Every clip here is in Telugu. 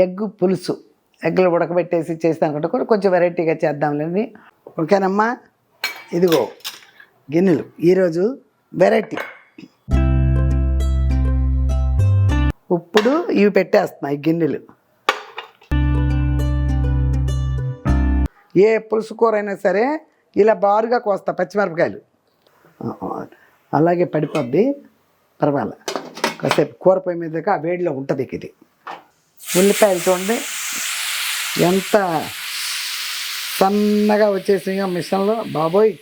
ఎగ్ పులుసు, ఎగ్గులు ఉడకబెట్టేసి చేస్తాను అనుకుంటే కూడా కొంచెం వెరైటీగా చేద్దాంలేండి. ఓకేనమ్మా, ఇదిగో గిన్నెలు ఈరోజు వెరైటీ. ఇప్పుడు ఇవి పెట్టేస్తున్నాయి గిన్నెలు. ఏ పులుసు కూర అయినా సరే ఇలా బారుగా కోస్తా పచ్చిమిరపకాయలు, అలాగే పడిపోద్ది, పర్వాలే. కాసేపు కూర పొయ్యి మీదకి ఆ వేడిలో ఉంటుంది. ఇది ఉల్లిపాయలు చూడండి ఎంత సన్నగా వచ్చేసినాయో మిషన్లో, బాబోయ్.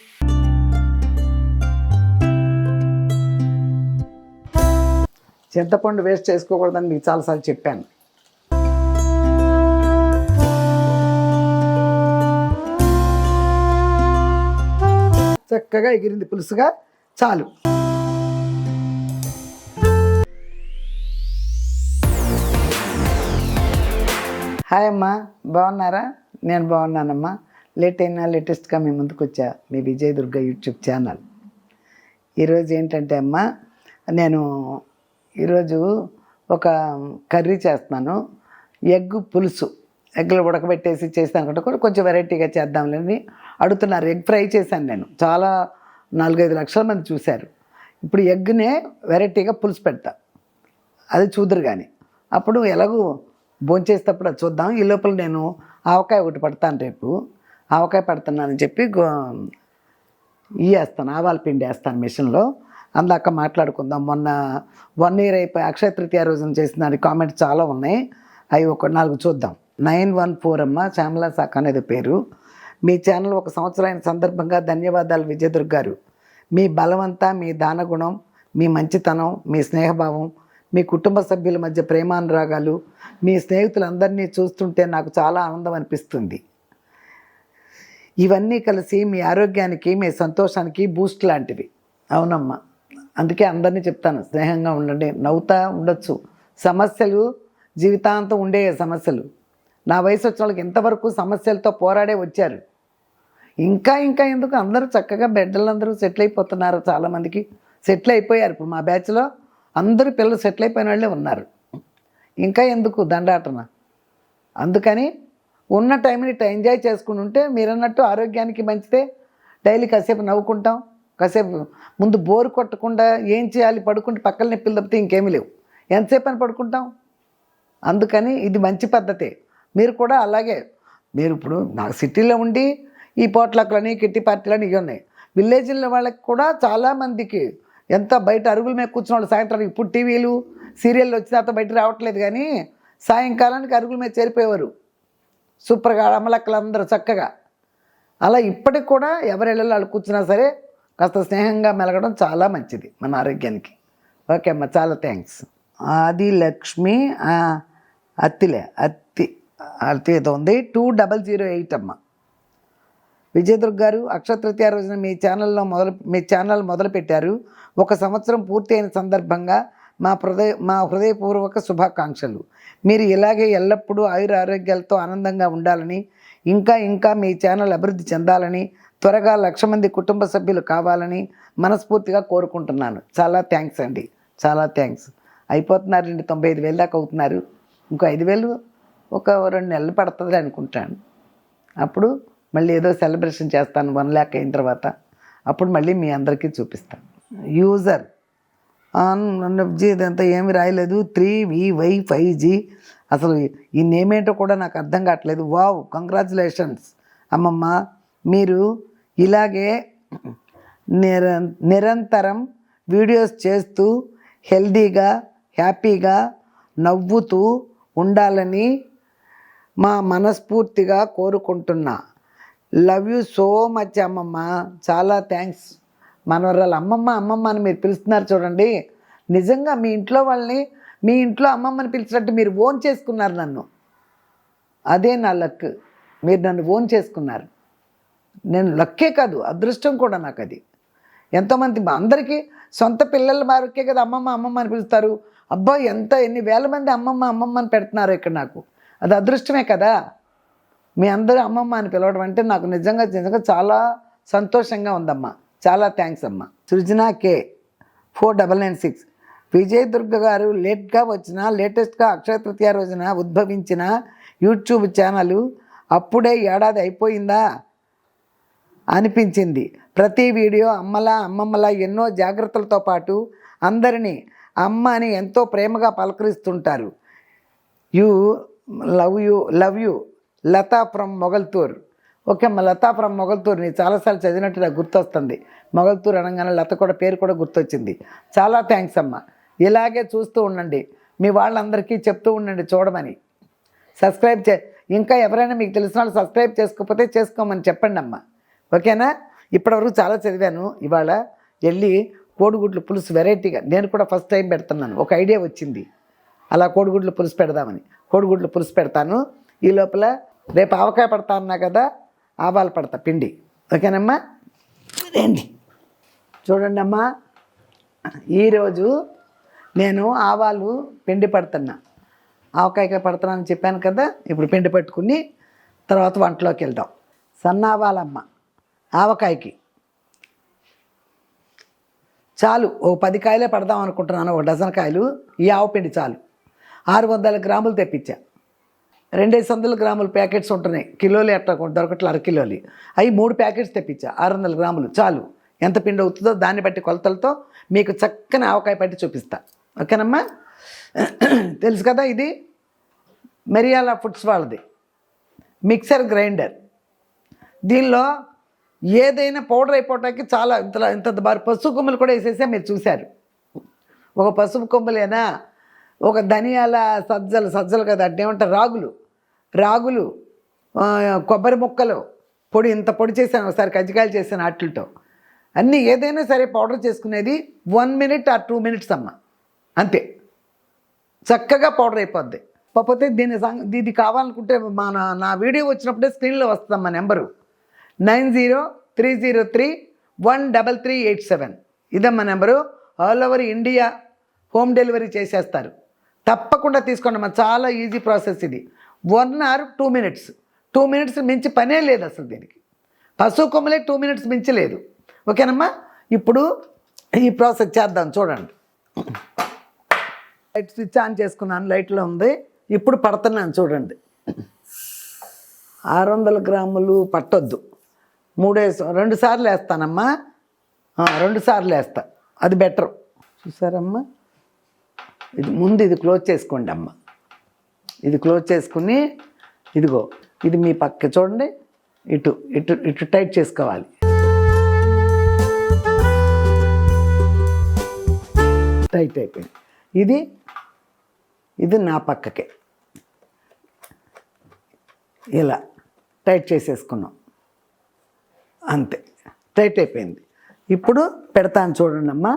చింతపండు వేస్ట్ చేసుకోకూడదని మీకు చాలాసార్లు చెప్పాను. చక్కగా ఎగిరింది పులుసుగా, చాలు. హాయ్ అమ్మా, బాగున్నారా? నేను బాగున్నానమ్మా. లేటెస్ట్గా మీ ముందుకు వచ్చా, మీ విజయ్ దుర్గ యూట్యూబ్ ఛానల్. ఈరోజు ఏంటంటే అమ్మా, నేను ఈరోజు ఒక కర్రీ చేస్తున్నాను. ఎగ్ పులుసు, ఎగ్గులు ఉడకబెట్టేసి చేస్తాను అనుకుంటే కూడా కొంచెం వెరైటీగా చేద్దాంలేని అడుగుతున్నారు. ఎగ్ ఫ్రై చేశాను నేను, చాలా 4-5 లక్షల మంది చూశారు. ఇప్పుడు ఎగ్నే వెరైటీగా పులుసు పెడతా, అది చూద్దరు. కానీ అప్పుడు ఎలాగూ భోంచేసేటప్పుడు అది చూద్దాం. ఈ లోపల నేను ఆవకాయ ఒకటి పడతాను, రేపు ఆవకాయ పడుతున్నానని చెప్పి వేస్తాను, ఆవాల పిండి వేస్తాను మిషన్లో. అందాక మాట్లాడుకుందాం. మొన్న 1 year అయిపోయి అక్షయ తృతీయ రోజున చేసిన కామెంట్స్ చాలా ఉన్నాయి, అవి ఒక 4 చూద్దాం. 914 అమ్మ, శ్యామలా శాఖ అనేది పేరు. మీ ఛానల్ 1 సంవత్సరం అయిన సందర్భంగా ధన్యవాదాలు విజయదుర్గ గారు. మీ బలవంతా, మీ దానగుణం, మీ మంచితనం, మీ స్నేహభావం, మీ కుటుంబ సభ్యుల మధ్య ప్రేమానురాగాలు, మీ స్నేహితులందరినీ చూస్తుంటే నాకు చాలా ఆనందం అనిపిస్తుంది. ఇవన్నీ కలిసి మీ ఆరోగ్యానికి, మీ సంతోషానికి బూస్ట్ లాంటివి. అవునమ్మా, అందుకే అందరినీ చెప్తాను, స్నేహంగా ఉండండి, నవ్వుతా ఉండొచ్చు. సమస్యలు జీవితాంతం ఉండే సమస్యలు. నా వయసు వచ్చిన వాళ్ళకి ఇంతవరకు సమస్యలతో పోరాడే వచ్చారు. ఇంకా ఎందుకు, అందరూ చక్కగా బిడ్డలందరూ సెటిల్ అయిపోతున్నారు. చాలామందికి సెటిల్ అయిపోయారు. ఇప్పుడు మా బ్యాచ్లో అందరూ పిల్లలు సెటిల్ అయిపోయిన వాళ్ళే ఉన్నారు. ఇంకా ఎందుకు దండాటన? అందుకని ఉన్న టైంని ఎంజాయ్ చేసుకుని ఉంటే మీరన్నట్టు ఆరోగ్యానికి మంచిదే. డైలీ కాసేపు నవ్వుకుంటాం, కాసేపు ముందు బోరు కొట్టకుండా ఏం చేయాలి, పడుకుంటే పక్కల నొప్పులు తప్పితే ఇంకేమీ లేవు. ఎంతసేపు అని పడుకుంటాం? అందుకని ఇది మంచి పద్ధతే. మీరు కూడా అలాగే. మీరు ఇప్పుడు నాకు సిటీలో ఉండి ఈ పోట్లకులని, కిట్టి పార్టీలని ఇవి ఉన్నాయి. విలేజ్ల వాళ్ళకి కూడా చాలామందికి ఎంత బయట అరుగుల మీద కూర్చున్న వాళ్ళు సాయంత్రం, ఇప్పుడు టీవీలు సీరియళ్ళు వచ్చిన తర్వాత బయట రావట్లేదు, కానీ సాయంకాలానికి అరుగుల మీద చేరిపోయేవారు సూపర్గా అమ్మలక్కలందరూ చక్కగా. అలా ఇప్పటికి కూడా ఎవరెళ్ళలో వాళ్ళు కూర్చున్నా సరే కాస్త స్నేహంగా మెలగడం చాలా మంచిది మన ఆరోగ్యానికి. ఓకే అమ్మ, చాలా థ్యాంక్స్. ఆది లక్ష్మి అత్తి ఏదో ఉంది, 2008 అమ్మ. విజయదుర్గ గారు, అక్షయ తృతీయ రోజున మీ ఛానల్ మొదలుపెట్టారు. 1 సంవత్సరం పూర్తి అయిన సందర్భంగా మా హృదయపూర్వక శుభాకాంక్షలు. మీరు ఇలాగే ఎల్లప్పుడూ ఆయుర ఆరోగ్యాలతో ఆనందంగా ఉండాలని, ఇంకా మీ ఛానల్ అభివృద్ధి చెందాలని, త్వరగా 1,00,000 మంది కుటుంబ సభ్యులు కావాలని మనస్ఫూర్తిగా కోరుకుంటున్నాను. చాలా థ్యాంక్స్ అండి, చాలా థ్యాంక్స్. అయిపోతున్నారండి, 95,000 దాకా అవుతున్నారు. ఇంకో 5,000 ఒక 2 నెలలు పడుతుంది అనుకుంటాను. అప్పుడు మళ్ళీ ఏదో సెలబ్రేషన్ చేస్తాను 1 lakh అయిన తర్వాత. అప్పుడు మళ్ళీ మీ అందరికీ చూపిస్తాను. యూజర్ ఇదంతా ఏమి రాయలేదు, 3VY5G. అసలు ఈ నేమ్ ఏంటో కూడా నాకు అర్థం కావట్లేదు. వావ్, కంగ్రాచులేషన్స్ అమ్మమ్మ. మీరు ఇలాగే నిరంతరం వీడియోస్ చేస్తూ హెల్దీగా, హ్యాపీగా, నవ్వుతూ ఉండాలని మా మనస్ఫూర్తిగా కోరుకుంటున్నా. లవ్ యూ సో మచ్ అమ్మమ్మ. చాలా థ్యాంక్స్. మనవరాలు అమ్మమ్మ అని మీరు పిలుస్తున్నారు చూడండి. నిజంగా మీ ఇంట్లో వాళ్ళని మీ ఇంట్లో అమ్మమ్మని పిలిచినట్టు మీరు ఓన్ చేసుకున్నారు నన్ను. అదే నా లక్. మీరు నన్ను ఓన్ చేసుకున్నారు. నేను లక్కే కాదు, అదృష్టం కూడా నాకు అది. ఎంతోమంది అందరికీ సొంత పిల్లల వారికే కదా అమ్మమ్మ అని పిలుస్తారు. అబ్బా, ఎన్ని వేల మంది అమ్మమ్మ అని పెడుతున్నారు ఇక్కడ. నాకు అది అదృష్టమే కదా. మీ అందరూ అమ్మమ్మ అని పిలవడం అంటే నాకు నిజంగా చాలా సంతోషంగా ఉందమ్మా. చాలా థ్యాంక్స్ అమ్మ. సృజన K 4996. విజయదుర్గ గారు లేట్గా వచ్చిన లేటెస్ట్గా అక్షయ తృతీయ రోజున ఉద్భవించిన యూట్యూబ్ ఛానల్ అప్పుడే ఏడాది అయిపోయిందా అనిపించింది. ప్రతి వీడియో అమ్మమ్మలా ఎన్నో జాగ్రత్తలతో పాటు అందరినీ అమ్మ అని ఎంతో ప్రేమగా పలకరిస్తుంటారు. Love you Lata from Mogalturu. Okay అమ్మ, లతా ఫ్రమ్ మొగల్తూర్. నీ చాలాసార్లు చదివినట్టు నాకు గుర్తొస్తుంది. మొగల్తూర్ అనగానే లత కూడా పేరు కూడా గుర్తొచ్చింది. చాలా థ్యాంక్స్ అమ్మ. ఇలాగే చూస్తూ ఉండండి, మీ వాళ్ళందరికీ చెప్తూ ఉండండి చూడమని. సబ్స్క్రైబ్ ఇంకా ఎవరైనా మీకు తెలిసిన వాళ్ళు సబ్స్క్రైబ్ చేసుకోకపోతే చేసుకోమని చెప్పండి అమ్మ, ఓకేనా? ఇప్పటివరకు చాలా చదివాను. ఇవాళ వెళ్ళి కోడిగుడ్లు పులుసు వెరైటీగా నేను కూడా ఫస్ట్ టైం పెడుతున్నాను. ఒక ఐడియా వచ్చింది, అలా కోడిగుడ్లు పులుసు పెడదామని. కోడిగుడ్లు పులుసు పెడతాను. ఈ లోపల రేపు ఆవకాయ పడతా అన్నా కదా, ఆవాలు పడతా పిండి, ఓకేనమ్మా? రండి చూడండి అమ్మా, ఈరోజు నేను ఆవాలు పిండి పడుతున్నా. ఆవకాయకాయ పడుతున్నానని చెప్పాను కదా, ఇప్పుడు పిండి పట్టుకుని తర్వాత వంటలోకి వెళ్దాం. సన్నావాలమ్మ ఆవకాయకి చాలు, ఓ 10 కాయలే పడదాం అనుకుంటున్నాను. 1 డజన్ కాయలు. ఈ ఆవు పిండి చాలు. 600 గ్రాములు తెప్పించా. 200 గ్రాముల ప్యాకెట్స్ ఉంటున్నాయి, కిలోలు ఎట్లా దొరకట్లు, అరకిలోలు. అవి 3 ప్యాకెట్స్ తెప్పించా. 600 గ్రాములు చాలు. ఎంత పిండి అవుతుందో దాన్ని బట్టి కొలతలతో మీకు చక్కని ఆవకాయ పట్టి చూపిస్తా, ఓకేనమ్మా? తెలుసు కదా, ఇది మెరియాల ఫుడ్స్ వాళ్ళది మిక్సర్ గ్రైండర్. దీనిలో ఏదైనా పౌడర్ అయిపోవటానికి చాలా ఇంత బారు పసుపు కొమ్ములు కూడా వేసేసా, మీరు చూశారు. ఒక పసుపు కొమ్ములేనా, ఒక ధనియాల సజ్జలు కదా, అంటే ఏమంటారు, రాగులు, కొబ్బరి ముక్కలు పొడి, ఇంత పొడి చేశాను. ఒకసారి కజ్జికాయలు చేశాను వాటితో. అన్నీ ఏదైనా సరే పౌడర్ చేసుకునేది 1 మినిట్ ఆర్ 2 మినిట్స్ అమ్మ, అంతే. చక్కగా పౌడర్ అయిపోద్ది. కాకపోతే ఇది కావాలనుకుంటే నా వీడియో వచ్చినప్పుడే స్క్రీన్లో వస్తుందమ్మా నెంబరు 9030313387. ఇదమ్మా number. All over India home delivery చేసేస్తారు. తప్పకుండా తీసుకోండి అమ్మా, చాలా ఈజీ ప్రాసెస్ ఇది. 1 ఆర్ 2 మినిట్స్, 2 మినిట్స్ మించి పనే లేదు అసలు దీనికి. పశువు కొమ్మలే 2 మినిట్స్ మించి లేదు, ఓకేనమ్మా? ఇప్పుడు ఈ ప్రాసెస్ చేద్దాం చూడండి. లైట్ స్విచ్ ఆన్ చేసుకున్నాను, లైట్లో ఉంది. ఇప్పుడు పడుతున్నాను చూడండి. 600 గ్రాములు పట్టొద్దు, 2 సార్లు వేస్తానమ్మా. 2 సార్లు వేస్తా, అది బెటర్. చూసారమ్మా, ముందు ఇది క్లోజ్ చేసుకోండి అమ్మ. ఇది క్లోజ్ చేసుకుని ఇదిగో ఇది మీ పక్క చూడండి, ఇటు టైట్ చేసుకోవాలి. టైట్ అయిపోయింది. ఇది నా పక్కకే ఇలా టైట్ చేసేసుకున్నాం, అంతే. టైట్ అయిపోయింది. ఇప్పుడు పెడతాను చూడండి అమ్మా.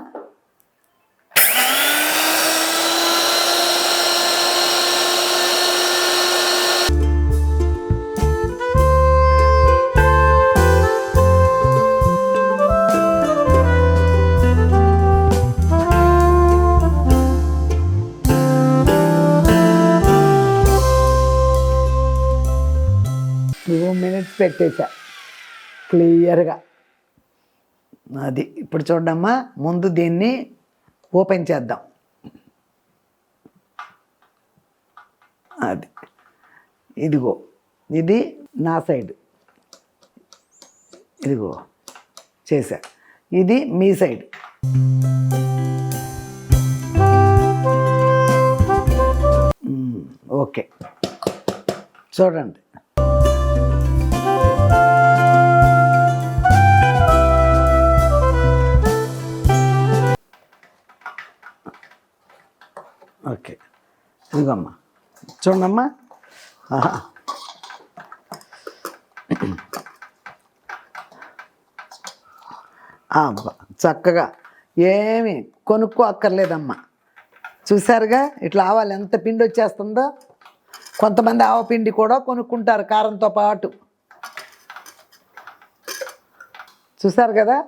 మినిట్స్ పెట్టేసా క్లియర్గా. అది ఇప్పుడు చూడమ్మా, ముందు దీన్ని ఓపెన్ చేద్దాం. అది ఇదిగో, ఇది నా సైడ్, ఇదిగో చేశా. ఇది మీ సైడ్. ఓకే చూడండి. ఓకే ఇదిగమ్మా చూడమ్మా. చక్కగా ఏమి కొనుక్కో అక్కర్లేదమ్మా. చూసారుగా ఇట్లా ఆవాలు ఎంత పిండి వచ్చేస్తుందో. కొంతమంది ఆవ పిండి కూడా కొనుక్కుంటారు కారంతో పాటు. చూసారు కదా,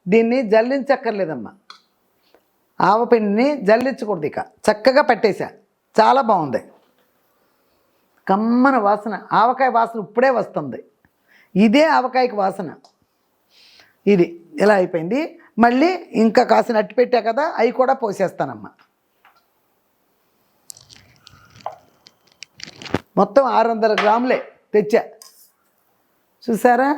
దీన్ని జల్లించక్కర్లేదమ్మా. ఆవపిండిని జల్లించకూడదు, ఇక చక్కగా పట్టేశా. చాలా బాగుంది, కమ్మన వాసన. ఆవకాయ వాసన ఇప్పుడే వస్తుంది. ఇదే ఆవకాయకి వాసన. ఇది ఇలా అయిపోయింది. మళ్ళీ ఇంకా కాసిన అట్టి పెట్టా కదా, అవి కూడా పోసేస్తానమ్మా. మొత్తం 600 గ్రాములే తెచ్చా. చూసారా?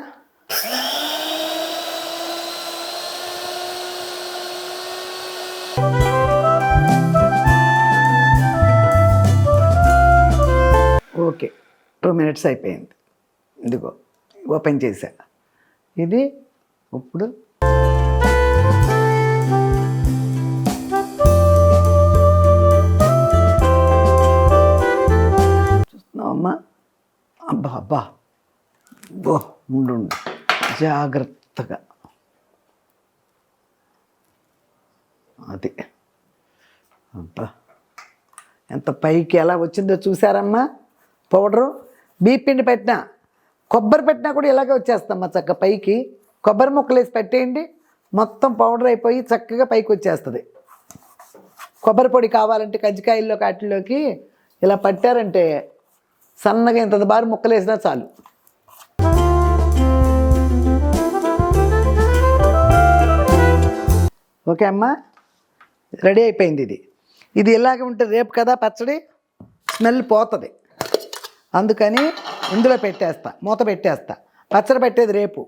ఓకే, 2 minutes అయిపోయింది. ఇదిగో ఓపెన్ చేశా. ఇది ఇప్పుడు చూస్తున్నావమ్మా. అబ్బా అబ్బా బో ఉండు జాగ్రత్తగా. అది అబ్బా ఎంత పైకి ఎలా వచ్చిందో చూసారమ్మా. పౌడరు బియ్యం పిండి పెట్టినా, కొబ్బరి పెట్టినా కూడా ఇలాగే వచ్చేస్తామ్మా చక్కగా పైకి. కొబ్బరి ముక్కలు వేసి పెట్టేయండి, మొత్తం పౌడర్ అయిపోయి చక్కగా పైకి వచ్చేస్తుంది. కొబ్బరి పొడి కావాలంటే కజ్జికాయల్లో కాటిల్లోకి ఇలా పట్టారంటే సన్నగా ఇంత బారు ముక్కలు వేసినా చాలు. ఓకే అమ్మా, రెడీ అయిపోయింది. ఇది ఇలాగే ఉంటే రేపు కదా పచ్చడి స్మెల్ పోతుంది, అందుకని ఇందులో పెట్టేస్తా, మూత పెట్టేస్తా. పచ్చడి పెట్టేది రేపు.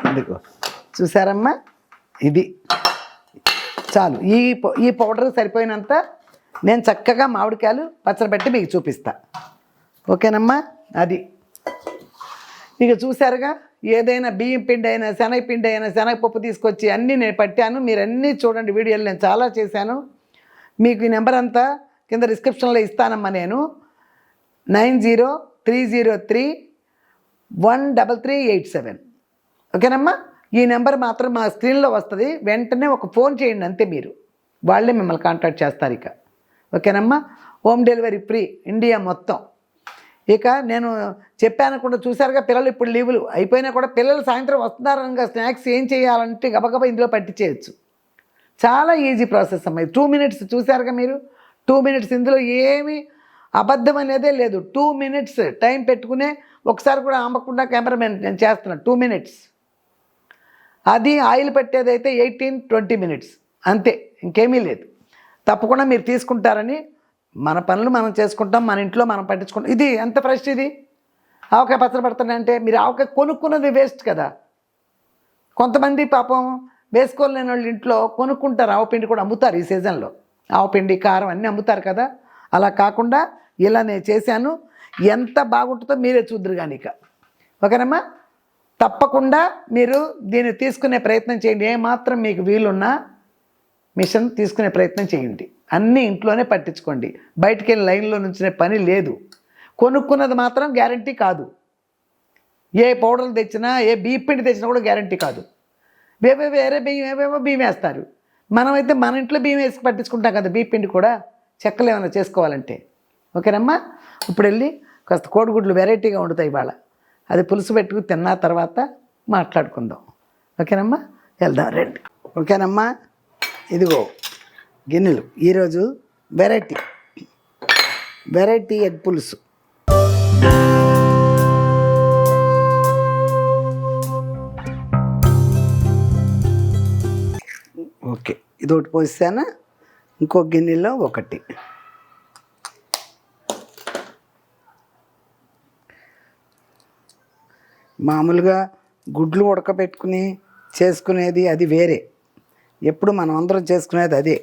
ఇదిగో చూసారమ్మా, ఇది చాలు. ఈ పౌడర్ సరిపోయినంత నేను చక్కగా మామిడికాయలు పచ్చడి పెట్టి మీకు చూపిస్తా. ఓకేనమ్మా? అది ఇక చూసారుగా, ఏదైనా బియ్యం పిండి అయినా శనగపిండి అయినా శనగపప్పు తీసుకొచ్చి అన్నీ నేను పట్టాను. మీరు అన్నీ చూడండి, వీడియోలు నేను చాలా చేశాను. మీకు ఈ నెంబర్ అంతా కింద డిస్క్రిప్షన్లో ఇస్తానమ్మా. నేను 9030313387. ఓకేనమ్మా? ఈ నెంబర్ మాత్రం మా స్క్రీన్లో వస్తుంది. వెంటనే ఒక ఫోన్ చేయండి అంతే, మీరు వాళ్ళే మిమ్మల్ని కాంటాక్ట్ చేస్తారు ఇక. ఓకేనమ్మా? హోమ్ డెలివరీ ఫ్రీ ఇండియా మొత్తం. ఇక నేను చెప్పాను కూడా చూసారుగా, పిల్లలు ఇప్పుడు లీవులు అయిపోయినా కూడా పిల్లలు సాయంత్రం వస్తున్నారనగా స్నాక్స్ ఏం చేయాలంటే గబగబా ఇందులో పట్టించేయచ్చు. చాలా ఈజీ ప్రాసెస్ అమ్మా. 2 minutes చూసారుగా మీరు. 2 minutes, ఇందులో ఏమీ అబద్ధం అనేదే లేదు. 2 minutes టైం పెట్టుకునే, ఒకసారి కూడా ఆమకుండా కెమెరామెన్ నేను చేస్తున్నాను. 2 minutes. అది ఆయిల్ పెట్టేదైతే 18-20 minutes అంతే, ఇంకేమీ లేదు. తప్పకుండా మీరు తీసుకుంటారని. మన పనులు మనం చేసుకుంటాం, మన ఇంట్లో మనం పట్టించుకుంటాం. ఇది ఎంత ఫ్రెష్, ఇది ఆవకాయ పచ్చడి పడుతుందంటే మీరు ఆవకాయ కొనుక్కున్నది వేస్ట్ కదా. కొంతమంది పాపం వేసుకోలేని వాళ్ళు ఇంట్లో కొనుక్కుంటారు. ఆవపిండి కూడా అమ్ముతారు ఈ సీజన్లో. ఆవపిండి, కారం అన్నీ అమ్ముతారు కదా. అలా కాకుండా ఇలా నేను చేశాను. ఎంత బాగుంటుందో మీరే చూద్దరు కానీ ఇక. ఓకేనమ్మా? తప్పకుండా మీరు దీన్ని తీసుకునే ప్రయత్నం చేయండి. ఏమాత్రం మీకు వీలున్నా మిషన్ తీసుకునే ప్రయత్నం చేయండి. అన్నీ ఇంట్లోనే పట్టించుకోండి. బయటికి వెళ్ళి లైన్లో నుంచునే పని లేదు. కొనుక్కున్నది మాత్రం గ్యారంటీ కాదు. ఏ పౌడర్లు తెచ్చినా, ఏ బియ్యం పిండి తెచ్చినా కూడా గ్యారంటీ కాదు. వేరే బియ్యం ఏవేమో బియ్యం వేస్తారు. మనమైతే మన ఇంట్లో బియ్యం వేసి పట్టించుకుంటాం కదా. బియ్యం పిండి కూడా చెక్కలు ఏమైనా చేసుకోవాలంటే. ఓకేనమ్మా? ఇప్పుడు వెళ్ళి కాస్త కోడిగుడ్లు వెరైటీగా వండుతాయి ఇవాళ. అది పులుసు పెట్టుకు తిన్న తర్వాత మాట్లాడుకుందాం. ఓకేనమ్మా? వెళ్దాం రండి. ఓకేనమ్మా? ఇదిగో గిన్నెలు. ఈరోజు వెరైటీ ఎగ్ పులుసు. ఓకే, ఇది ఒకటి పోసాను. ఇంకో గిన్నెలో ఒకటి. మామూలుగా గుడ్లు ఉడకబెట్టుకుని చేసుకునేది అది వేరే. ఎప్పుడు మనం అందరం చేసుకునేది అదే.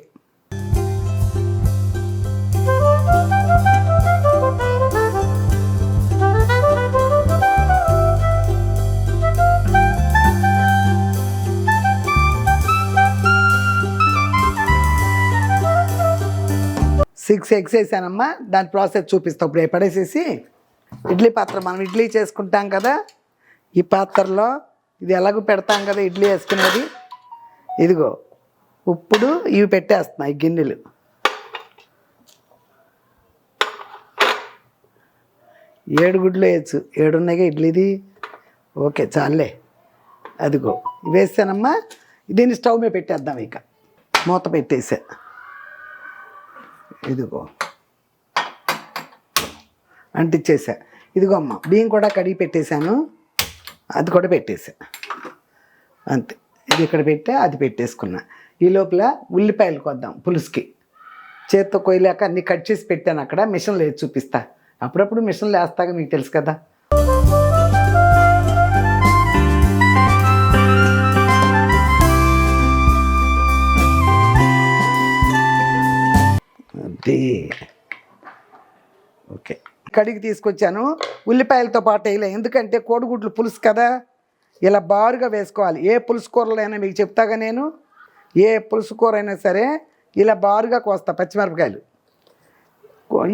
సిక్స్ ఎగ్స్ వేసానమ్మా. దాని ప్రాసెస్ చూపిస్తాం. ఇప్పుడు పడేసేసి ఇడ్లీ పాత్ర, మనం ఇడ్లీ చేసుకుంటాం కదా, ఈ పాత్రలో ఇది ఎలాగో పెడతాం కదా ఇడ్లీ వేసుకునేది. ఇదిగో ఇప్పుడు ఇవి పెట్టేస్తున్నా, ఈ గిన్నెలు. ఏడు గుడ్లు వేయచ్చు, 7 ఉన్నాయిగా ఇడ్లీది. ఓకే చాలే. అదిగో ఇవి వేసానమ్మా. దీన్ని స్టవ్ మీద పెట్టేద్దాం. ఇక మూత పెట్టేసా. ఇదిగో అంటించేసా. ఇదిగో అమ్మ బియ్యం కూడా కడిగి పెట్టేశాను, అది కూడా పెట్టేసా. అంతే. ఇది ఇక్కడ పెట్టా, అది పెట్టేసుకున్నా. ఈ లోపల ఉల్లిపాయలు కొద్దాం పులుసుకి. చేత్తో కొయ్యలేక అన్నీ కట్ చేసి పెట్టాను అక్కడ. మిషన్లో వేసి చూపిస్తా. అప్పుడప్పుడు మిషన్లో వేస్తాగా, మీకు తెలుసు కదా. అది ఓకే. కడిగి తీసుకొచ్చాను. ఉల్లిపాయలతో పాటు వేయలే, ఎందుకంటే కోడిగుడ్లు పులుసు కదా, ఇలా బారుగా వేసుకోవాలి. ఏ పులుసు కూరలో అయినా మీకు చెప్తాగా నేను, ఏ పులుసు కూర అయినా సరే ఇలా బారుగా కోస్తా పచ్చిమిరపకాయలు.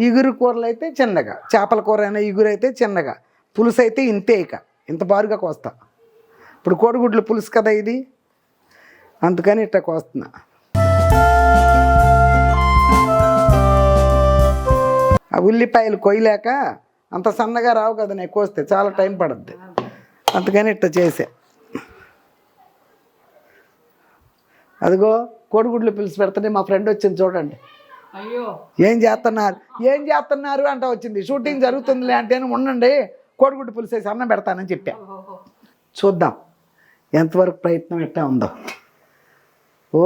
ఇగురు కూరలు అయితే చిన్నగా, చేపల కూర అయినా ఇగురు అయితే చిన్నగా, పులుసు అయితే ఇంతే, ఇక ఇంత బారుగా కోస్తా. ఇప్పుడు కోడిగుడ్లు పులుసు కదా ఇది, అందుకని ఇట్లా కోస్తున్నా. ఆ ఉల్లిపాయలు కొయ్యలేక అంత సన్నగా రావు కదా, నేను కోస్తే చాలా టైం పడుద్ది, అందుకని ఇట్లా చేసా. అదిగో కోడిగుడ్లు పులుసు పెడుతుంటే మా ఫ్రెండ్ వచ్చింది చూడండి. అయ్యో ఏం చేస్తున్నారు అంట వచ్చింది. షూటింగ్ జరుగుతుందిలే అంటే ఉండండి, కోడిగుడ్డు పులుసు వేసి అన్నం పెడతానని చెప్పా. చూద్దాం ఎంతవరకు ప్రయత్నం ఎట్టా ఉందో. ఓ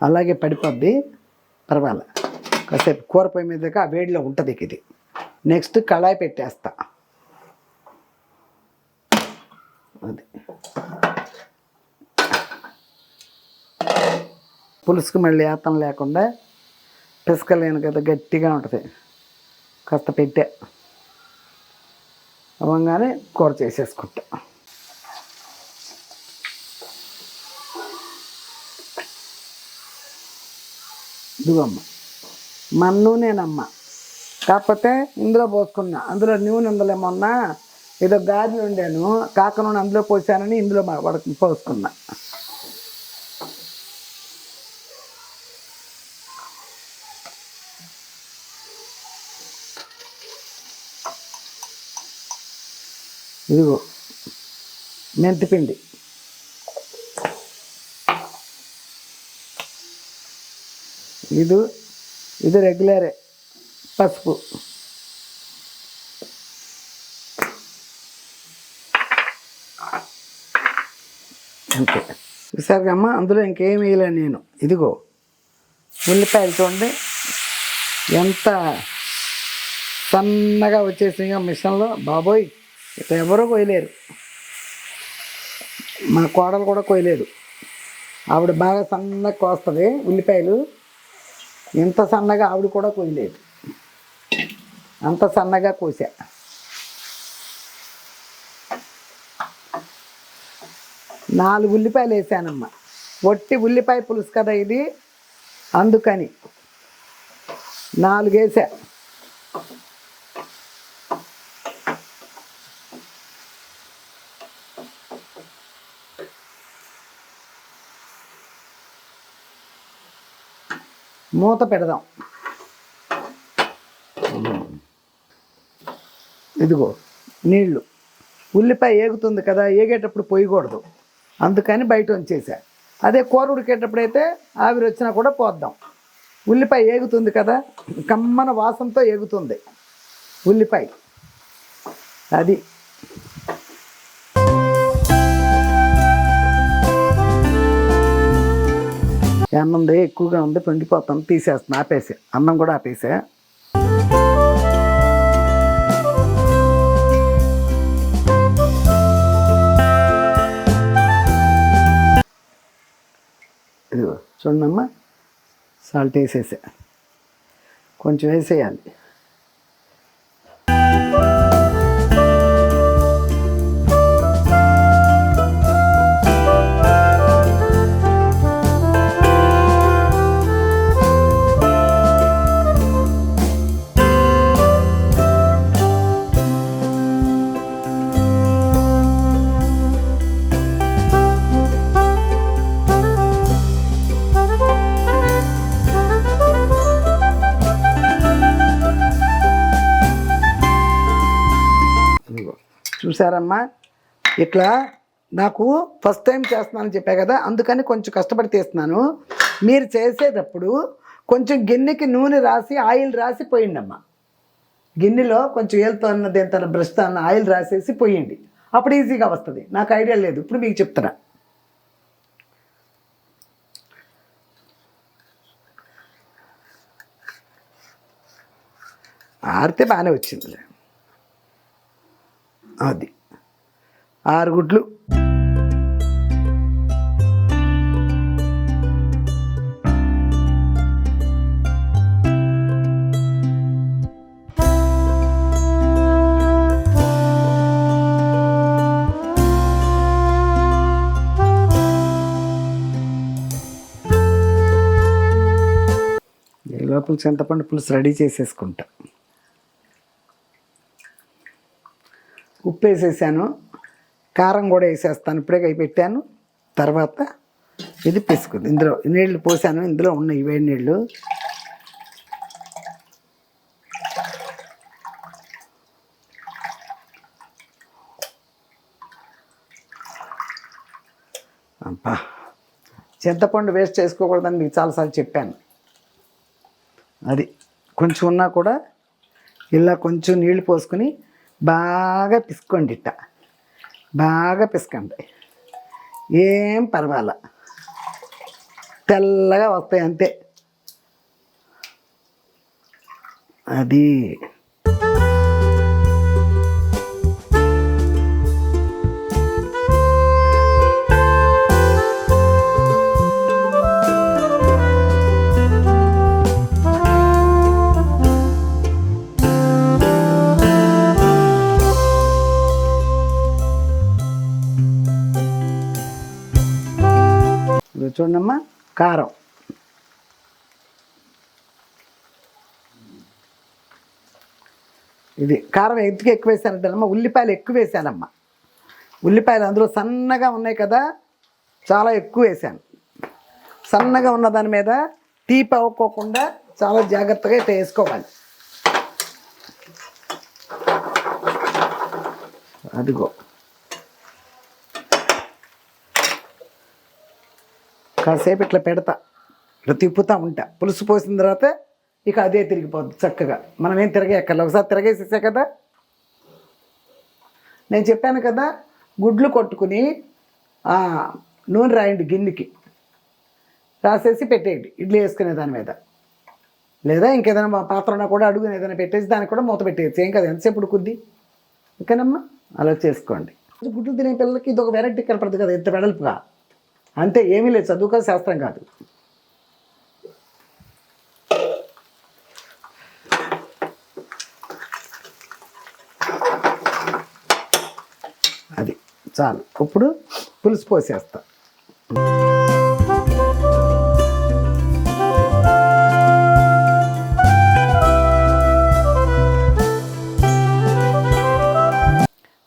అలాగే పడిపోద్ది, పర్వాలే. కాసేపు కూర పొయ్యి మీదగా ఆ వేడిలో ఉంటుంది ఇది. నెక్స్ట్ కళాయి పెట్టేస్తా. అది పులుసుకు మళ్ళీ ఏతం లేకుండా పిసకలేను కదా, గట్టిగా ఉంటుంది. కాస్త పెట్టా అవ్వగానే కూర చేసేసుకుంటా. ఇదిగోమ్మ మన నూనెనమ్మ, కాకపోతే ఇందులో పోసుకున్నా. అందులో నూనె ఉందలేమన్నా, ఏదో గారెలు వండాను, కాక నూనె అందులో పోసానని ఇందులో పోసుకున్నా. ఇదిగో మెంతిపిండి, ఇది రెగ్యులరే. పసుపు, అంతే. చూసారుగా అమ్మ, అందులో ఇంకేం వేయలేను నేను. ఇదిగో ఉల్లిపాయలు చూడండి ఎంత సన్నగా వచ్చేసిందో మిషన్లో. బాబోయ్, ఇక ఎవరూ కొయ్యలేరు. మా కోడలు కూడా కొయ్యలేదు. ఆవిడ బాగా సన్నగా కోస్తుంది ఉల్లిపాయలు. ఇంత సన్నగా ఆవిడ కూడా కొయ్యలేదు, అంత సన్నగా కోసా. నాలుగు ఉల్లిపాయలు వేసానమ్మా. ఒట్టి ఉల్లిపాయ పులుసు కదా ఇది, అందుకని 4 వేసా. మూత పెడదాం. ఇదిగో నీళ్ళు. ఉల్లిపాయ ఏగుతుంది కదా, ఏగేటప్పుడు పోయకూడదు, అందుకని బయట ఉంచేసా. అదే కూర ఉడికేటప్పుడైతే ఆవిరి వచ్చినా కూడా పోద్దాం. ఉల్లిపాయ ఏగుతుంది కదా, కమ్మన వాసనతో ఏగుతుంది ఉల్లిపాయ. అది అన్నందే ఎక్కువగా ఉంది, పొంగిపోతాను, తీసేస్తాను. ఆపేసా, అన్నం కూడా ఆపేసా. ఇదిగో చూడమ్మా, సాల్ట్ వేసేసా, కొంచెం వేసేయాలి. చూసారమ్మా, ఇట్లా నాకు ఫస్ట్ టైం చేస్తున్నానని చెప్పా కదా, అందుకని కొంచెం కష్టపడి తీస్తున్నాను. మీరు చేసేటప్పుడు కొంచెం గిన్నెకి నూనె రాసి ఆయిల్ రాసి పోయిండమ్మా. గిన్నెలో కొంచెం ఏలుతో అన్నది ఎంత బ్రష్తో అన్న ఆయిల్ రాసేసి పోయండి, అప్పుడు ఈజీగా వస్తుంది. నాకు ఐడియా లేదు, ఇప్పుడు మీకు చెప్తున్నా. ఆరితే బాగానే వచ్చిందిలే. అది 6 గుడ్లు. ఈ లోపల చింతపండు పులుసు రెడీ చేసేసుకుంటా. ఉప్పు వేసేసాను, కారం కూడా వేసేస్తాను, ఇప్పుడే కై పెట్టాను. తర్వాత ఇది పిసుకుంది, ఇందులో నీళ్లు పోసాను, ఇందులో ఉన్నాయి వేడి నీళ్ళు. అబ్బా, చింతపండు వేస్ట్ చేసుకోకూడదని మీకు చాలాసార్లు చెప్పాను. అది కొంచెం ఉన్నా కూడా ఇలా కొంచెం నీళ్లు పోసుకొని బాగా పిసుకోండి, ఇట్ట బాగా పిసకండి, ఏం పర్వాల, తెల్లగా వస్తాయి అంతే. అది చూడమ్మా, కారం ఇది. కారం ఎందుకు ఎక్కువ వేసానంటేనమ్మా, ఉల్లిపాయలు ఎక్కువ వేసానమ్మా. ఉల్లిపాయలు అందులో సన్నగా ఉన్నాయి కదా, చాలా ఎక్కువ వేసాను. సన్నగా ఉన్న దాని మీద తీపి అవ్వకోకుండా చాలా జాగ్రత్తగా ఇట్లా వేసుకోవాలి. అదిగో కాసేపు ఇట్లా పెడతా, ఇట్లా తిప్పుతూ ఉంటా. పులుసు పోసిన తర్వాత ఇక అదే తిరిగిపోద్ది చక్కగా. మనం ఏం తిరగేయక్కర్లే, ఒకసారి తిరగేసేసా కదా. నేను చెప్పాను కదా, గుడ్లు కొట్టుకుని నూనె రాయండి, గిన్నెకి రాసేసి పెట్టేయండి ఇడ్లీ వేసుకునే దాని మీద. లేదా ఇంకేదైనా పాత్ర ఉన్నా కూడా అడుగుని ఏదైనా పెట్టేసి దానికి కూడా మూత పెట్టేయచ్చు, ఏం కదా, ఎంతసేపు ఉడుకుద్ది. ఓకేనమ్మా, అలా చేసుకోండి. గుడ్లు తినే పిల్లలకి ఇది ఒక వెరైటీ కనపడుతుంది కదా, ఎంత వెడల్పుగా. అంతే, ఏమీ లేదు, చదువుకో శాస్త్రం కాదు. అది చాలు. ఇప్పుడు పులుసు పోసేస్తా.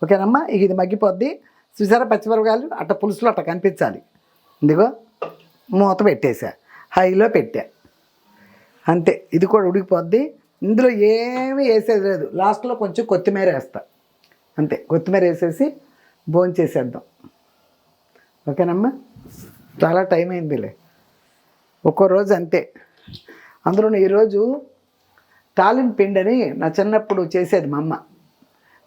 ఓకేనమ్మా, ఇక ఇది మగ్గిపోద్ది. చూసారా, పచ్చిమిరపకాయలు అట్ట పులుసులో అట్ట కనిపించాలి. ఇదిగో మూత పెట్టేసా, హైలో పెట్టా, అంతే. ఇది కూడా ఉడికిపోద్ది. ఇందులో ఏమీ వేసేది లేదు, లాస్ట్లో కొంచెం కొత్తిమీర వేస్తా, అంతే. కొత్తిమీర వేసేసి భోంచేసేద్దాం. ఓకేనమ్మా, చాలా టైం అయిందిలే, ఒక్కో రోజు అంతే. అందులో ఈరోజు తాలింపు పిండి అని నా చిన్నప్పుడు చేసేది మా అమ్మ.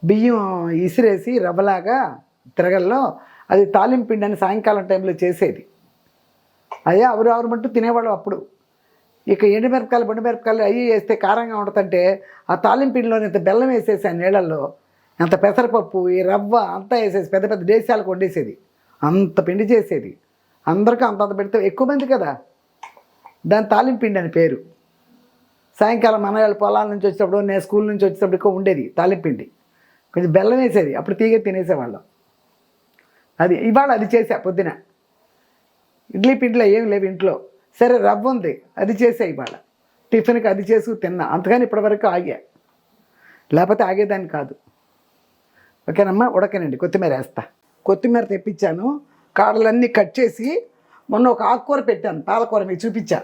బియ్యం ఇసిరేసి రవ్వలాగా తిరగల్లో అది తాలింపు పిండి అని సాయంకాలం టైంలో చేసేది. అదే ఆవురు మట్టు తినేవాళ్ళం అప్పుడు. ఇక ఎండుమిరపకాయలు బొండుమిరపకాయలు అవి వేస్తే కారంగా ఉంటుందంటే ఆ తాలింపు పిండిలోని ఇంత బెల్లం వేసేసి ఆ నీళ్ళల్లో, అంత పెసరపప్పు, ఈ రవ్వ అంతా వేసేసి పెద్ద పెద్ద దేశాలకు వండేసేది. అంత పిండి చేసేది, అందరికీ అంతంత పెడితే ఎక్కువ మంది కదా, దాని తాలింపు పిండి అని పేరు. సాయంకాలం మన పొలాల నుంచి వచ్చేటప్పుడు, నేను స్కూల్ నుంచి వచ్చేటప్పుడు ఎక్కువ ఉండేది తాలింపు పిండి. కొంచెం బెల్లం వేసేది, అప్పుడు తీగ తినేసేవాళ్ళం. అది ఇవాళ అది చేసా పొద్దున. ఇడ్లీ పిండిలో ఏం లేవు ఇంట్లో, సరే రవ్వ ఉంది అది చేసా ఇవాళ టిఫిన్కి, అది చేసి తిన్నా. అంతగాని ఇప్పటివరకు ఆగా, లేకపోతే ఆగేదాన్ని కాదు. ఓకేనమ్మా, ఉడకనండి, కొత్తిమీర వేస్తా. కొత్తిమీర తెప్పించాను, కాడలన్నీ కట్ చేసి మొన్న ఒక ఆకుకూర పెట్టాను, పాలకూర, మీకు చూపించా.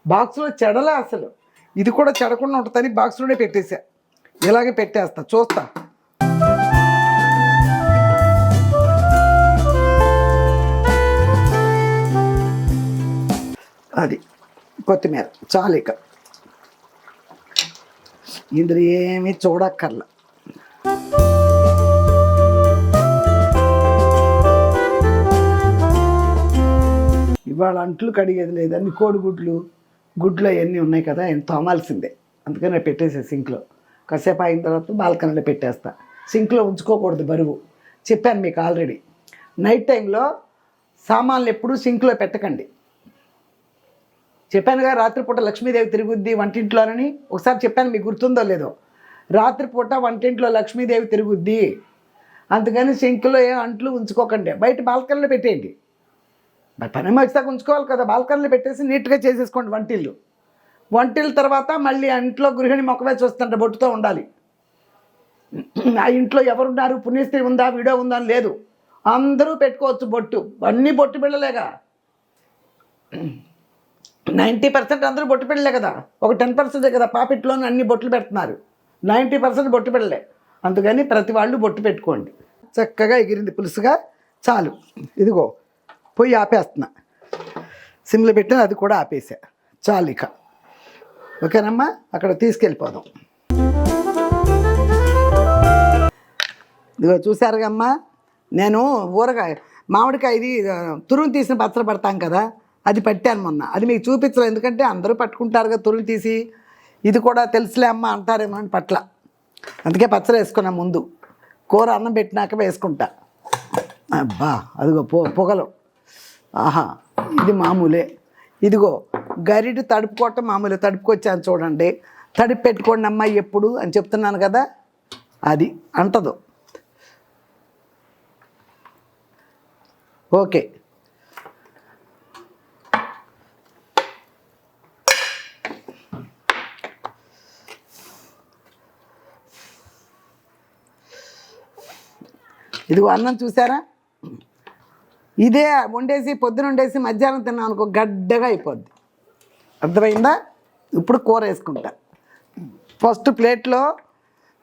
బాక్స్లో చెడలే అసలు, ఇది కూడా చెడకుండా ఉంటుందని బాక్స్లోనే పెట్టేసా. ఇలాగే పెట్టేస్తా, చూస్తా. అది కొత్తిమీర చాలు. ఇక ఇందులో ఏమీ చూడక్కర్లా. ఇవాళ అంట్లు కడిగేది లేదు, అన్ని కోడిగుడ్లు గుడ్లు అవన్నీ ఉన్నాయి కదా, ఆయన తోమాల్సిందే. అందుకని నేను పెట్టేసే సింక్లో. కాసేపు అయిన తర్వాత బాల్కనీలో పెట్టేస్తా. సింక్లో ఉంచుకోకూడదు బరువు, చెప్పాను మీకు ఆల్రెడీ. నైట్ టైంలో సామాన్లు ఎప్పుడూ సింక్లో పెట్టకండి. చెప్పానుగా రాత్రిపూట లక్ష్మీదేవి తిరుగుద్ది వంటింట్లోనని. ఒకసారి చెప్పాను, మీకు గుర్తుందో లేదో. రాత్రిపూట వంటింట్లో లక్ష్మీదేవి తిరుగుద్ది, అందుకని సింక్లో ఏ అంట్లు ఉంచుకోకండి. బయట బాల్కనీలో పెట్టేయండి. మరి పని వచ్చాక ఉంచుకోవాలి కదా, బాల్కనీలో పెట్టేసి నీట్గా చేసేసుకోండి వంటిల్లు. వంటిల్ తర్వాత మళ్ళీ ఇంట్లో గృహిణి మొక్కవే చూస్తుంటే బొట్టుతో ఉండాలి. ఆ ఇంట్లో ఎవరున్నారు, పుణ్యస్త్రీ ఉందా, వీడియో ఉందా అని లేదు. అందరూ పెట్టుకోవచ్చు బొట్టు. అన్నీ బొట్టు బిళ్ళలేగా. 90% అందరూ బొట్టు బిళ్ళలే కదా. ఒక 10% కదా పాపిట్లోనే అన్ని బొట్లు పెడుతున్నారు. 90% బొట్టు బిళ్ళలే. అందుకని ప్రతి వాళ్ళు బొట్టు పెట్టుకోండి. చక్కగా ఎగిరింది పులుసుగా, చాలు. ఇదిగో పొయ్యి ఆపేస్తున్నా, సిమ్లో పెట్టిన అది కూడా ఆపేసా, చాలు ఇక. ఓకేనమ్మా, అక్కడ తీసుకెళ్ళిపోదాం. ఇదిగో చూసారుగా అమ్మా, నేను ఊరగాయ మామిడికాయ ఇది తురుము తీసిన పచ్చడి పడతాం కదా, అది పట్టాను మొన్న. అది మీకు చూపించలేదు, ఎందుకంటే అందరూ పట్టుకుంటారు కదా తురుము తీసి. ఇది కూడా తెలుసులే అమ్మ అంటారేమో అని పట్ల, అందుకే పచ్చడి వేసుకున్నా ముందు. కూర అన్నం పెట్టినాక వేసుకుంటా. అబ్బా అదిగో పొగలు, ఆహా ఇది మామూలే. ఇదిగో గరిట తడుపుకోవటం మామూలే. తడుపుకొచ్చాను చూడండి. తడిపి పెట్టుకోండి అమ్మాయి ఎప్పుడు అని చెప్తున్నాను కదా, అది అంటదు. ఓకే, ఇదిగో అన్నం చూసారా, ఇదే వండేసి పొద్దున వండేసి మధ్యాహ్నం తిన్నాం అనుకో గడ్డగా అయిపోద్ది. అర్థమైందా? ఇప్పుడు కూర వేసుకుంటా. ఫస్ట్ ప్లేట్లో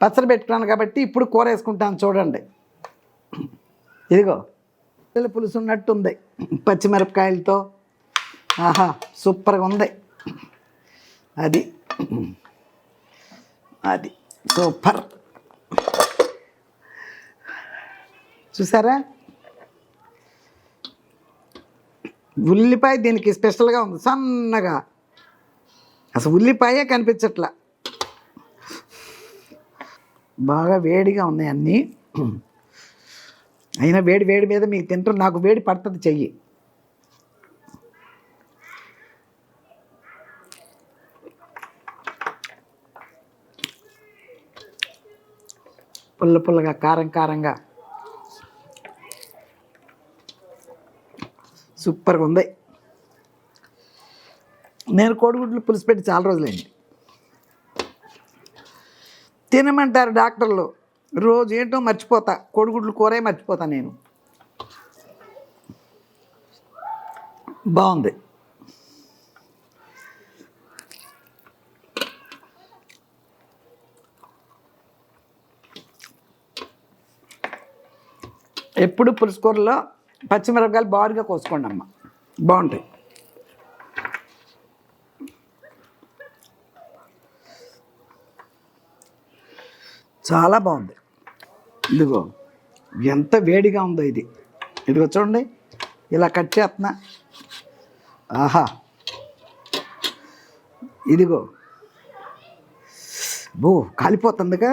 పచ్చడి పెట్టుకున్నాను కాబట్టి ఇప్పుడు కూర వేసుకుంటాను చూడండి. ఇదిగో పులుసు ఉన్నట్టు ఉంది, పచ్చిమిరపకాయలతో. ఆహా సూపర్గా ఉంది. అది అది సూపర్. చూసారా, ఉల్లిపాయ దీనికి స్పెషల్గా ఉంది, సన్నగా. అసలు ఉల్లిపాయే కనిపించట్లా. బాగా వేడిగా ఉన్నాయి అన్నీ. అయినా వేడి వేడి మీద మీకు తింటారు, నాకు వేడి పడుతుంది చెయ్యి. పుల్ల పుల్లగా, కారం కారంగా సూపర్గా ఉంది. నేను కోడిగుడ్లు పులుసు పెట్టి చాలా రోజులైంది. తినమంటారు డాక్టర్లు, రోజు ఏంటో మర్చిపోతా, కోడిగుడ్లు కూరే మర్చిపోతా నేను. బాగుంది. ఎప్పుడు పులుసు కూరలో పచ్చిమిరపకాయలు బారుగా కోసుకోండి అమ్మ, బాగుంటాయి. చాలా బాగుంది. ఇదిగో ఎంత వేడిగా ఉందో ఇది. ఇదిగో చూడండి, ఇలా కట్ చేస్తున్నా. ఆహా ఇదిగో బో కాలిపోతుందిగా,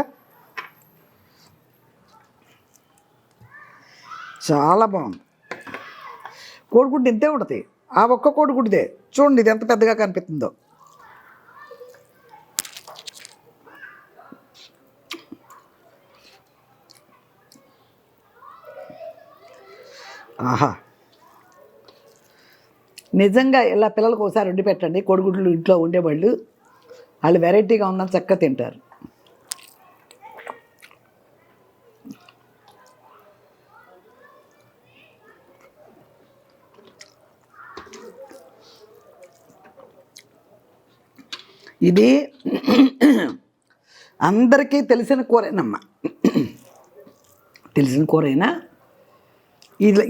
చాలా బాగుంది. కోడిగుడ్డు ఇంతే ఉంటుంది, ఆ ఒక్క కోడిగుడ్డుదే. చూడండి ఇది ఎంత పెద్దగా కనిపిస్తుందో. ఆహా నిజంగా ఇలా పిల్లలకు ఒకసారి వండి పెట్టండి. కోడిగుడ్లు ఇంట్లో ఉండేవాళ్ళు, వాళ్ళు వెరైటీగా ఉందని చక్కగా తింటారు. ఇది అందరికీ తెలిసిన కూరేనమ్మా, తెలిసిన కూరైనా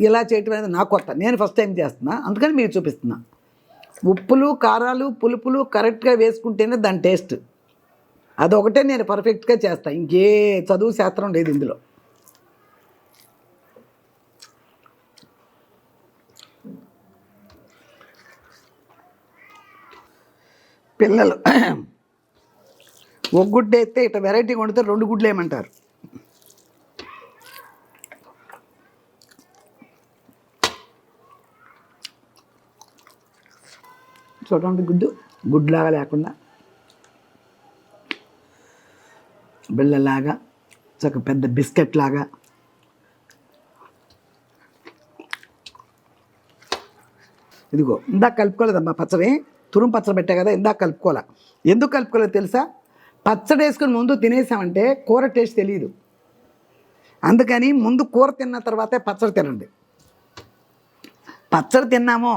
ఇలా చేయటం అనేది నాకు కొత్త. నేను ఫస్ట్ టైం చేస్తున్నా, అందుకని మీకు చూపిస్తున్నా. ఉప్పులు కారాలు పులుపులు కరెక్ట్గా వేసుకుంటేనే దాని టేస్ట్. అదొకటే నేను పర్ఫెక్ట్గా చేస్తాను, ఇంకే చదువు శాస్త్రం లేదు ఇందులో. పిల్లలు ఒక గుడ్డు వేస్తే ఇట్లా వెరైటీ వండితే 2 గుడ్లు వేయమంటారు. చూడండి, గుడ్లాగా లేకుండా బిళ్ళలాగా, చక్క పెద్ద బిస్కెట్ లాగా. ఇదిగో ఇందాక కలుపుకోలేదమ్మా పచ్చడి, తురుము పచ్చడి పెట్టా కదా, ఇందాక కలుపుకోలే. ఎందుకు కలుపుకోలేదు తెలుసా? పచ్చడి వేసుకుని ముందు తినేసామంటే కూర టేస్ట్ తెలియదు. అందుకని ముందు కూర తిన్న తర్వాతే పచ్చడి తినండి. పచ్చడి తిన్నామో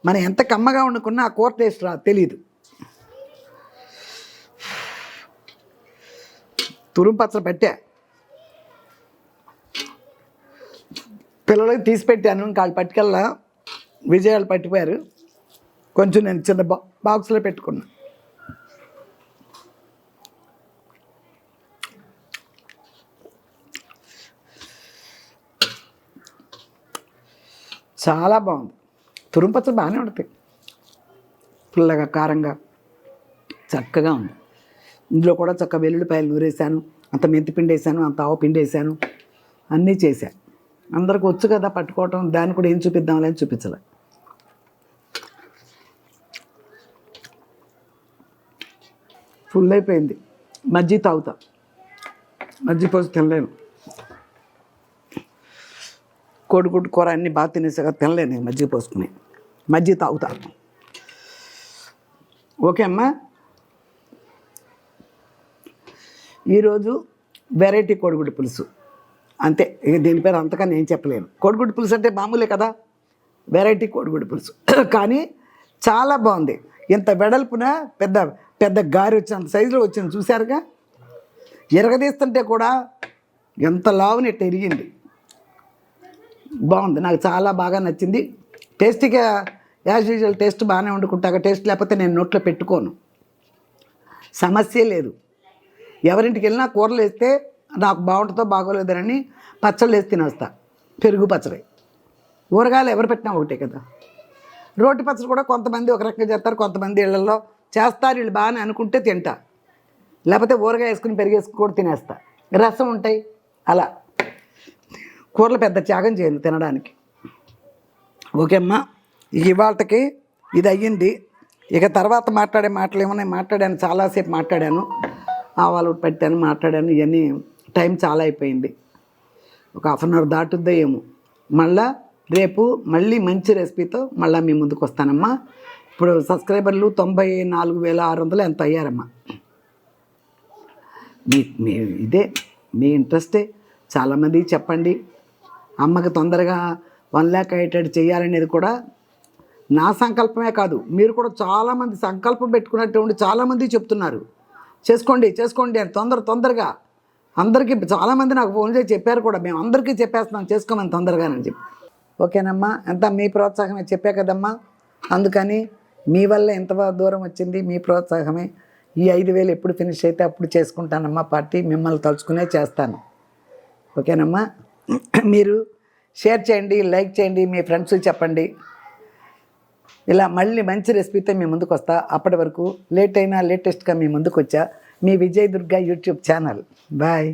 మనం ఎంత కమ్మగా వండుకున్నా ఆ కూర టేస్ట్ తెలియదు. తురుము పచ్చడి పెట్టా, పిల్లలకి తీసి పెట్టాను, ఇంకా వాళ్ళు పట్టుకెళ్ళా, విజయాలు పట్టిపోయారు. కొంచెం నేను చిన్న బాక్స్లో పెట్టుకున్నా. చాలా బాగుంది. తురుము పచ్చడి బాగానే ఉంటుంది, పుల్లగా కారంగా చక్కగా ఉంది. ఇందులో కూడా చక్క వెల్లుల్లిపాయలు నూరేసాను, అంత మెంతిపిండి వేసాను, అంత ఆవు పిండి వేసాను, అన్నీ చేశాను. అందరికి వచ్చు కదా పట్టుకోవటం, దాన్ని కూడా ఏం చూపిద్దాంలే అని చూపించలే. ఫుల్ అయిపోయింది. మజ్జిగ తాగుతా, మజ్జిగ పోసి తినలేను. కోడిగుడ్డు కూర అన్నీ బాగా తినేసాక తినలేను నేను మజ్జిగ పోసుకుని, మజ్జిగ తాగుతా. ఓకే అమ్మా. ఈరోజు వెరైటీ కోడిగుడ్డు పులుసు అంతే, ఇక దీని పేరు అంతగా నేను చెప్పలేను. కోడిగుడ్డు పులుసు అంటే మామూలే కదా, వెరైటీ కోడిగుడ్డు పులుసు కానీ చాలా బాగుంది. ఇంత వెడల్పున పెద్ద పెద్ద గారి వచ్చినంత సైజులో వచ్చింది, చూశారుగా. ఎరగదీస్తుంటే కూడా ఎంత లావుని ఇట్ట ఎరిగింది. బాగుంది, నాకు చాలా బాగా నచ్చింది. టేస్టీగా యాజ్ యూజువల్ టేస్ట్ బాగానే వండుకుంటాక, టేస్ట్ లేకపోతే నేను నోట్లో పెట్టుకోను, సమస్య లేదు. ఎవరింటికి వెళ్ళినా కూరలు వేస్తే నాకు బాగుంటుందో బాగోలేదని పచ్చళ్ళు వేసి తినేస్తా. పెరుగు పచ్చడి, ఊరగాయలు ఎవరు పెట్టినా ఒకటే కదా. రోటి పచ్చడి కూడా కొంతమంది ఒక రకంగా చేస్తారు, కొంతమంది ఇళ్లలో చేస్తారు. వీళ్ళు బాగానే అనుకుంటే తింటా, లేకపోతే ఊరగాయ వేసుకుని పెరిగేసుకుని కూడా తినేస్తా. రసం ఉంటాయి అలా. కూరలు పెద్ద త్యాగం చేయను తినడానికి. ఓకే అమ్మా, ఇవాళకి ఇది అయ్యింది. ఇక తర్వాత మాట్లాడే మాటలు ఏమన్నా మాట్లాడాను, చాలాసేపు మాట్లాడాను, ఆవాలు పెట్టాను, మాట్లాడాను. ఇవన్నీ టైం చాలా అయిపోయింది, ఒక 1/2 అవర్ దాటుద్దో ఏమో. రేపు మళ్ళీ మంచి రెసిపీతో మళ్ళీ మీ ముందుకు వస్తానమ్మా. ఇప్పుడు సబ్స్క్రైబర్లు 94,600 ఎంత అయ్యారమ్మా. మీ ఇదే మీ ఇంట్రెస్టే. చాలామంది చెప్పండి, అమ్మకి తొందరగా 1 lakh అయ్యేటట్టు చేయాలనేది కూడా నా సంకల్పమే కాదు, మీరు కూడా చాలామంది సంకల్పం పెట్టుకున్నటువంటి చాలామంది చెప్తున్నారు, చేసుకోండి చేసుకోండి అని తొందరగా. అందరికీ చాలామంది నాకు ఫోన్ చేసి చెప్పారు కూడా, మేము అందరికీ చెప్పేస్తున్నాం చేసుకోమని తొందరగానని చెప్పి. ఓకేనమ్మా, అంత మీ ప్రోత్సాహమే, చెప్పా కదమ్మా. అందుకని మీ వల్ల ఎంత దూరం వచ్చింది, మీ ప్రోత్సాహమే. ఈ 5,000 ఎప్పుడు ఫినిష్ అయితే అప్పుడు చేసుకుంటానమ్మా పార్టీ, మిమ్మల్ని తలుచుకునే చేస్తాను. ఓకేనమ్మా, మీరు షేర్ చేయండి, లైక్ చేయండి, మీ ఫ్రెండ్స్కి చెప్పండి. ఇలా మళ్ళీ మంచి రెసిపీతో మీ ముందుకు వస్తా. అప్పటి వరకు లేట్ అయినా లేటెస్ట్గా మీ ముందుకు వచ్చా. మీ Vijay Durga YouTube channel. Bye.